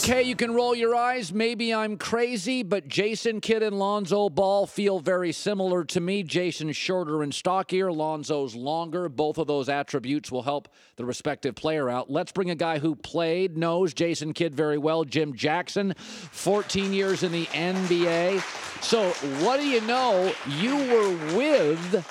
Okay, you can roll your eyes. Maybe I'm crazy, but Jason Kidd and Lonzo Ball feel very similar to me. Jason's shorter and stockier. Lonzo's longer. Both of those attributes will help the respective player out. Let's bring a guy who knows Jason Kidd very well, Jim Jackson, 14 years in the NBA. So what do you know? You were with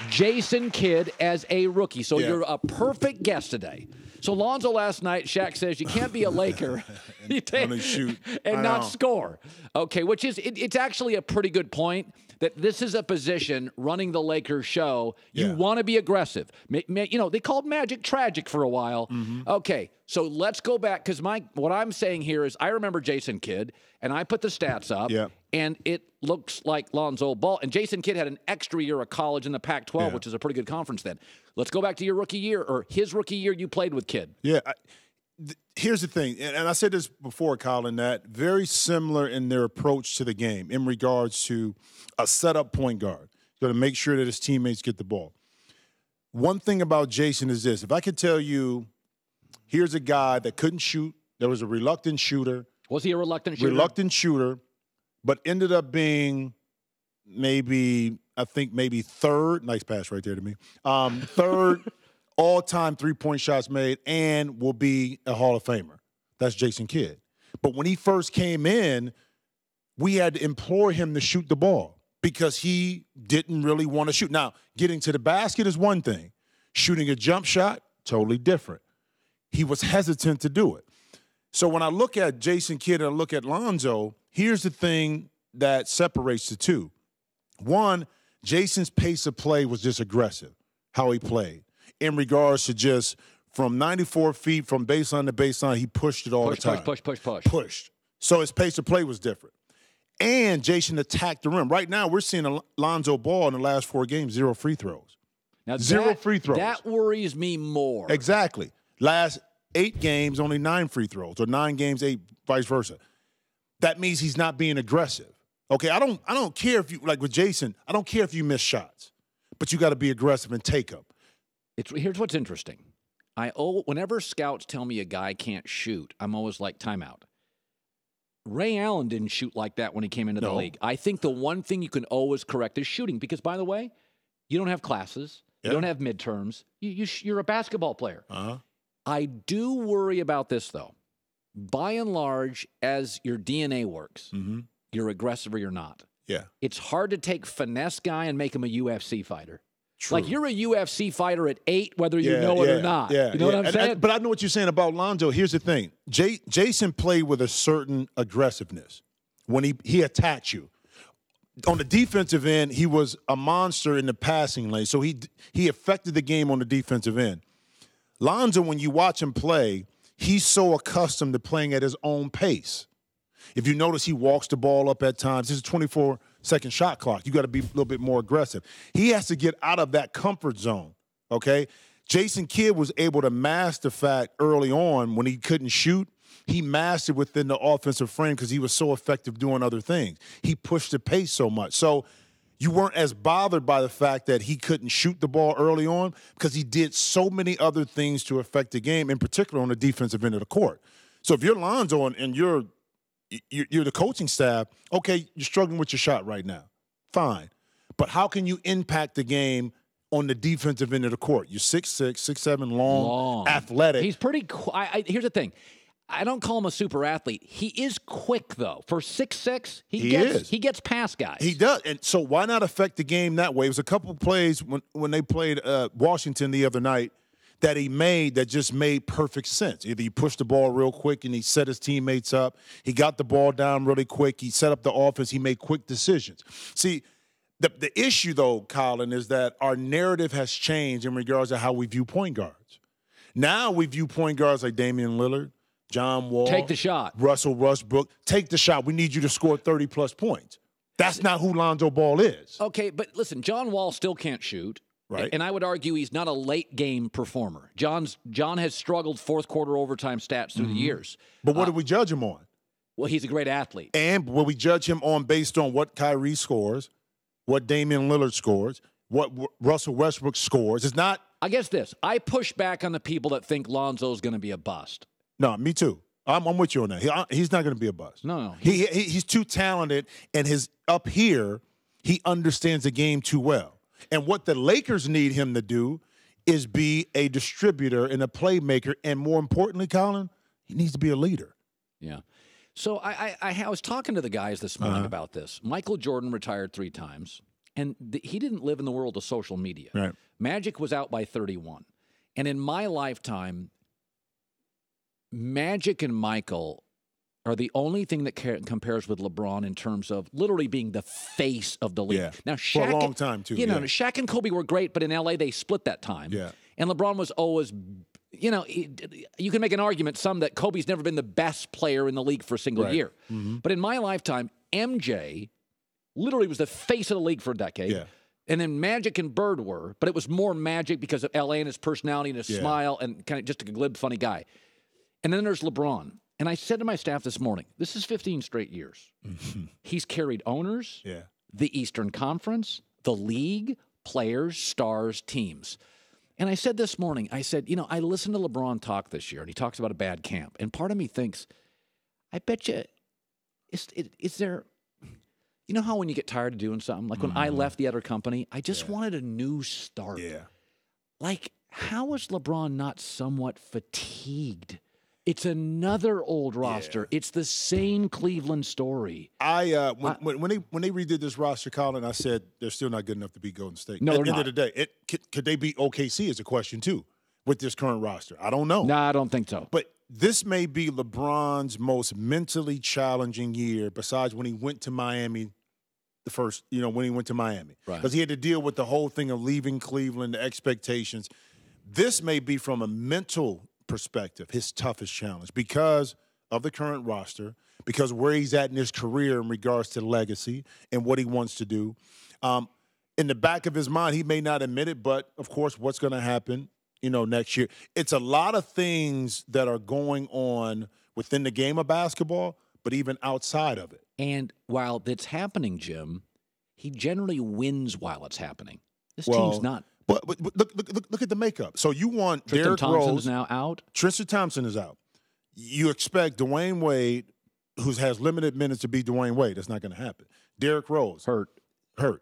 Jason Kidd as a rookie. So you're a perfect guest today. So Lonzo last night, Shaq says you can't be a Laker and shoot and not score. Okay, which is it's actually a pretty good point that this is a position running the Lakers show. You want to be aggressive. You know, they called Magic tragic for a while. Mm-hmm. Okay, so let's go back because what I'm saying here is I remember Jason Kidd and I put the stats up and it looks like Lonzo Ball. And Jason Kidd had an extra year of college in the Pac-12, which is a pretty good conference then. Let's go back to your rookie year or his rookie year you played with Kidd. Yeah, here's the thing, and I said this before, Colin, that very similar in their approach to the game in regards to a setup point guard. Going to make sure that his teammates get the ball. One thing about Jason is this. If I could tell you, here's a guy that couldn't shoot. There was a reluctant shooter. Was he a reluctant shooter? Reluctant shooter, but ended up being maybe third. Nice pass right there to me. Third all-time three-point shots made and will be a Hall of Famer. That's Jason Kidd. But when he first came in, we had to implore him to shoot the ball because he didn't really want to shoot. Now, getting to the basket is one thing. Shooting a jump shot, totally different. He was hesitant to do it. So when I look at Jason Kidd and I look at Lonzo, here's the thing that separates the two. One, Jason's pace of play was just aggressive, how he played. In regards to just from 94 feet, from baseline to baseline, he pushed it all the time. Pushed. So his pace of play was different. And Jason attacked the rim. Right now, we're seeing Lonzo Ball in the last 4 games, 0 free throws. Now Zero free throws. That worries me more. Exactly. Last 8 games, only 9 free throws, or 9 games, 8, vice versa. That means he's not being aggressive. Okay, I don't care if you, like with Jason, I don't care if you miss shots, but you got to be aggressive and take them. Here's what's interesting. Whenever scouts tell me a guy can't shoot, I'm always like, timeout. Ray Allen didn't shoot like that when he came into the league. I think the one thing you can always correct is shooting because, by the way, you don't have classes. You don't have midterms. You're a basketball player. Uh-huh. I do worry about this, though. By and large, as your DNA works, you're aggressive or you're not. Yeah. It's hard to take finesse guy and make him a UFC fighter. True. Like, you're a UFC fighter at 8, whether you know it or not. Yeah, you know what I'm saying? But I know what you're saying about Lonzo. Here's the thing. Jason played with a certain aggressiveness when he attacked you. On the defensive end, he was a monster in the passing lane. So he affected the game on the defensive end. Lonzo, when you watch him play, he's so accustomed to playing at his own pace. If you notice, he walks the ball up at times. This is a 24-second shot clock. You got to be a little bit more aggressive. He has to get out of that comfort zone, okay? Jason Kidd was able to master the fact early on when he couldn't shoot. He mastered within the offensive frame because he was so effective doing other things. He pushed the pace so much. So you weren't as bothered by the fact that he couldn't shoot the ball early on because he did so many other things to affect the game, in particular on the defensive end of the court. So if you're Lonzo and you're the coaching staff, okay, you're struggling with your shot right now. Fine. But how can you impact the game on the defensive end of the court? You're 6'6", 6'7", long, athletic. He's pretty here's the thing. I don't call him a super athlete. He is quick, though. For 6'6", he gets past guys. He does. And so why not affect the game that way? It was a couple of plays when they played Washington the other night that he made that just made perfect sense. Either he pushed the ball real quick and he set his teammates up. He got the ball down really quick. He set up the offense. He made quick decisions. See, the issue, though, Colin, is that our narrative has changed in regards to how we view point guards. Now we view point guards like Damian Lillard, John Wall. Take the shot. Russell Westbrook. Take the shot. We need you to score 30-plus points. That's not who Lonzo Ball is. Okay, but listen, John Wall still can't shoot. Right. And I would argue he's not a late-game performer. John has struggled fourth-quarter overtime stats through the years. But what do we judge him on? Well, he's a great athlete. And will we judge him on based on what Kyrie scores, what Damian Lillard scores, what Russell Westbrook scores? It's not. I guess this. I push back on the people that think Lonzo's going to be a bust. No, me too. I'm with you on that. He's not going to be a bust. No. He's too talented, and up here, he understands the game too well. And what the Lakers need him to do is be a distributor and a playmaker, and more importantly, Colin, he needs to be a leader. Yeah. So I was talking to the guys this morning about this. Michael Jordan retired 3 times, and he didn't live in the world of social media. Right. Magic was out by 31. And in my lifetime, Magic and Michael are the only thing that compares with LeBron in terms of literally being the face of the league. Yeah. Now, Shaq, for a long time, too. Shaq and Kobe were great, but in L.A. they split that time. Yeah. And LeBron was always, you can make an argument, that Kobe's never been the best player in the league for a single year. Mm-hmm. But in my lifetime, MJ literally was the face of the league for a decade. Yeah. And then Magic and Bird were, but it was more Magic because of L.A. and his personality and his smile and kind of just a glib, funny guy. And then there's LeBron. And I said to my staff this morning, this is 15 straight years. Mm-hmm. He's carried owners, the Eastern Conference, the league, players, stars, teams. And I said this morning, I said, I listened to LeBron talk this year, and he talks about a bad camp. And part of me thinks, I bet you, is there, how when you get tired of doing something? Like when I left the other company, I just wanted a new start. Yeah. Like, how is LeBron not somewhat fatigued? It's another old roster. Yeah. It's the same Cleveland story. When they redid this roster, Colin, I said they're still not good enough to beat Golden State. No, at the end of the day, could they beat OKC is a question too with this current roster. I don't know. No, I don't think so. But this may be LeBron's most mentally challenging year, besides when he went to Miami. The first, when he went to Miami, because he had to deal with the whole thing of leaving Cleveland, the expectations. This may be from a mental perspective, his toughest challenge because of the current roster, because where he's at in his career in regards to legacy and what he wants to do. In the back of his mind, he may not admit it, but of course, what's going to happen, next year? It's a lot of things that are going on within the game of basketball, but even outside of it. And while that's happening, Jim, he generally wins while it's happening. This team's not. But look at the makeup. So you want Tristan Derrick Rose. Thompson's now out. Tristan Thompson is out. You expect Dwayne Wade, who has limited minutes, to be Dwayne Wade. That's not going to happen. Derrick Rose. Hurt.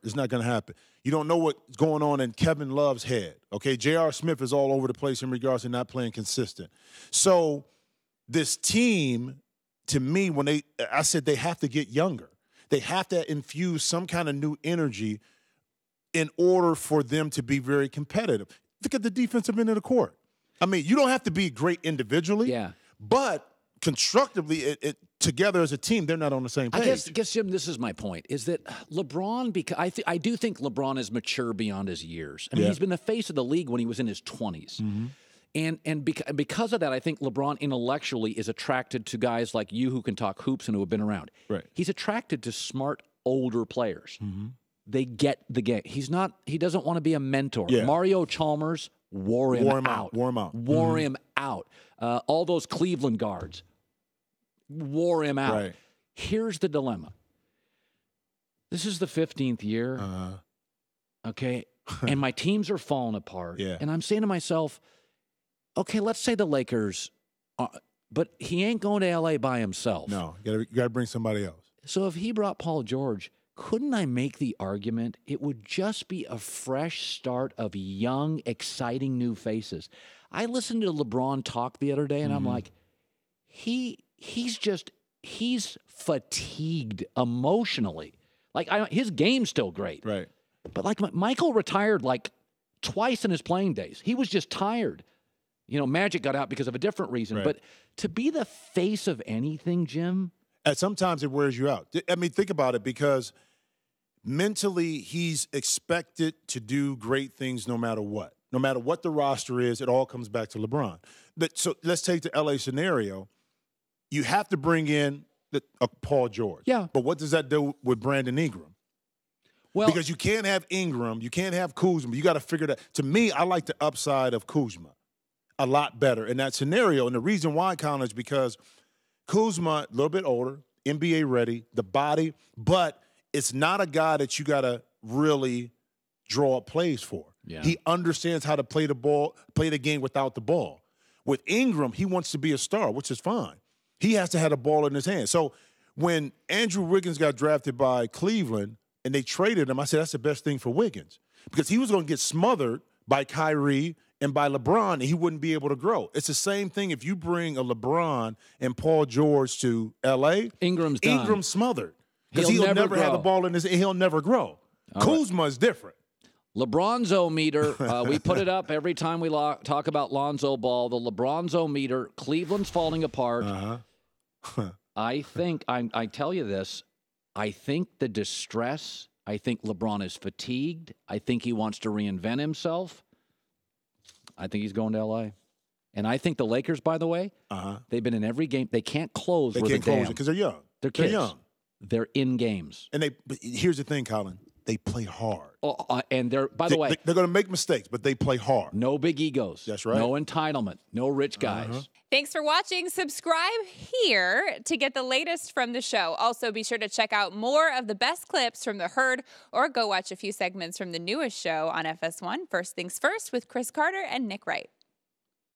It's not going to happen. You don't know what's going on in Kevin Love's head. Okay, J.R. Smith is all over the place in regards to not playing consistent. So this team, to me, I said they have to get younger. They have to infuse some kind of new energy in order for them to be very competitive. Look at the defensive end of the court. I mean, you don't have to be great individually, but constructively, together as a team, they're not on the same page. I guess, Jim, this is my point, is that LeBron, because I do think LeBron is mature beyond his years. I mean, he's been the face of the league when he was in his 20s. Mm-hmm. And because of that, I think LeBron intellectually is attracted to guys like you who can talk hoops and who have been around. Right. He's attracted to smart, older players. Mm-hmm. They get the game. He doesn't want to be a mentor. Yeah. Mario Chalmers wore him out. Wore him out. All those Cleveland guards wore him out. Right. Here's the dilemma. This is the 15th year. Okay. And my teams are falling apart. Yeah. And I'm saying to myself, okay, let's say the Lakers, but he ain't going to L.A. by himself. No, you got to bring somebody else. So if he brought Paul George, couldn't I make the argument it would just be a fresh start of young, exciting new faces? I listened to LeBron talk the other day, and I'm like, he's fatigued emotionally. Like, his game's still great. Right. But, like, Michael retired, like, twice in his playing days. He was just tired. Magic got out because of a different reason. Right. But to be the face of anything, Jim. And sometimes it wears you out. I mean, think about it, because mentally he's expected to do great things no matter what. No matter what the roster is, it all comes back to LeBron. So let's take the L.A. scenario. You have to bring in Paul George. Yeah. But what does that do with Brandon Ingram? Well, because you can't have Ingram, you can't have Kuzma. You got to figure that. To me, I like the upside of Kuzma a lot better in that scenario. And the reason why, Colin, is because Kuzma, a little bit older, NBA ready, the body, but it's not a guy that you got to really draw up plays for. Yeah. He understands how to play the game without the ball. With Ingram, he wants to be a star, which is fine. He has to have the ball in his hand. So when Andrew Wiggins got drafted by Cleveland and they traded him, I said that's the best thing for Wiggins because he was going to get smothered by Kyrie and by LeBron, and he wouldn't be able to grow. It's the same thing if you bring a LeBron and Paul George to L.A. Ingram's done. Ingram's smothered because he'll never have the ball in his hand. He'll never grow. Kuzma is different. LeBronzo-meter, we put it up every time we talk about Lonzo Ball. The LeBronzo-meter, Cleveland's falling apart. I think, I tell you this, I think the distress, I think LeBron is fatigued. I think he wants to reinvent himself. I think he's going to L.A. And I think the Lakers, by the way, they've been in every game. They can't close They can't close it because they're young. They're kids. They're young. They're in games. And but here's the thing, Colin. They play hard. And they're, by the way, they're going to make mistakes, but they play hard. No big egos. That's right. No entitlement. No rich guys. Thanks for watching. Subscribe here to get the latest from the show. Also, be sure to check out more of the best clips from The Herd or go watch a few segments from the newest show on FS1, First Things First, with Chris Carter and Nick Wright.